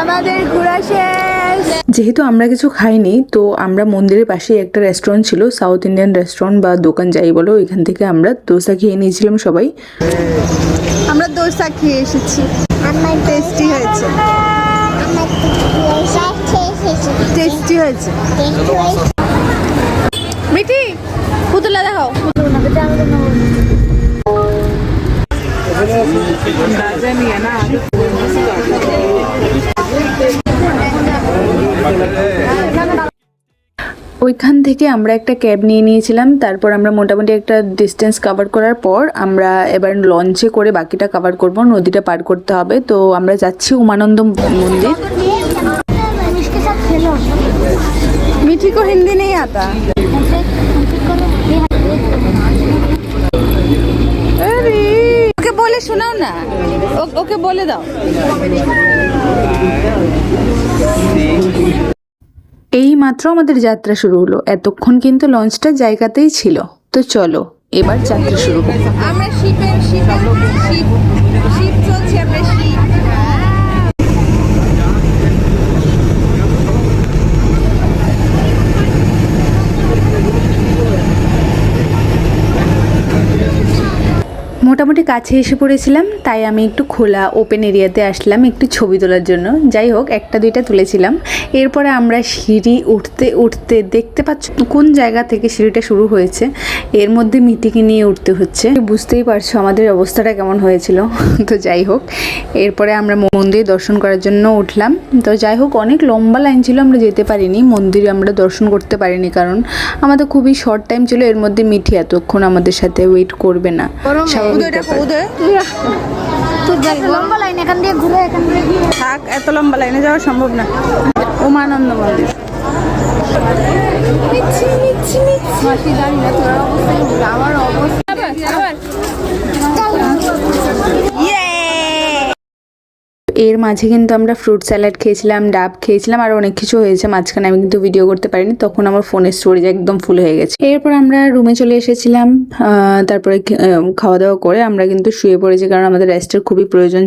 আমাদের ঘোরা শেষ। যেহেতু আমরা কিছু খাইনি, তো আমরা মন্দিরের পাশে একটা রেস্টুরেন্ট ছিল, সাউথ ইন্ডিয়ান রেস্টুরেন্ট বা দোকান যাই বলো, ওইখান থেকে আমরা দোসা খেয়ে নিয়েছিলাম সবাই। আমরা দোসা খেয়ে এসেছি, টেস্টি হয়েছে, টেস্টি হয়েছে। মিঠি পুতুলা দেখাও। ওইখান থেকে আমরা একটা ক্যাব নিয়ে নিয়েছিলাম। তারপর আমরা মোটামুটি একটা ডিস্টেন্স কভার করার পর আমরা এবার লঞ্চে করে বাকিটা কভার করব, নদীটা পার করতে হবে। তো আমরা যাচ্ছি উমানন্দ মন্দির। মিঠি को हिंदी नहीं आता। ওকে বলে শোনাও না, ওকে বলে দাও। এই মাত্র আমাদের যাত্রা শুরু হলো, এতক্ষণ কিন্তু লঞ্চটা জায়গাতেই ছিল। তো চলো এবার যাত্রা শুরু হোক। আমরা শিপ চলছে, আমরা শিপ। মোটামুটি কাছে এসে পড়েছিলাম, তাই আমি একটু খোলা ওপেন এরিয়াতে আসলাম একটু ছবি তোলার জন্য। যাই হোক, একটা দুইটা তুলেছিলাম। এরপরে আমরা সিঁড়ি উঠতে উঠতে দেখতে পাচ্ছ কোন জায়গা থেকে সিঁড়িটা শুরু হয়েছে, এর মধ্যে মিটিকে নিয়ে উঠতে হচ্ছে। বুঝতেই পারছো আমাদের অবস্থাটা কেমন হয়েছিল। তো যাই হোক, এরপরে আমরা মন্দির দর্শন করার জন্য উঠলাম। তো যাই হোক, অনেক লম্বা লাইন ছিল, আমরা যেতে পারিনি মন্দিরে, আমরা দর্শন করতে পারিনি, কারণ আমাদের খুবই শর্ট টাইম ছিল। এর মধ্যে মিঠি এতক্ষণ আমাদের সাথে ওয়েট করবে না। থাক, এত লম্বা লাইনে যাওয়া সম্ভব না। উমানন্দ মন্দির। আমার অবস্থা এর মাঝে কিন্তু আমরা ফ্রুট স্যালাড খেয়েছিলাম, ডাব খেয়েছিলাম, আর অনেক কিছু হয়েছে মাঝখানে। আমি কিন্তু ভিডিও করতে পারিনি, তখন আমার ফোনের স্টোরেজ একদম ফুল হয়ে গেছে। এরপর আমরা রুমে চলে এসেছিলাম। তারপরে খাওয়া দাওয়া করে আমরা কিন্তু শুয়ে পড়েছি, কারণ আমাদের রেস্টের খুবই প্রয়োজন।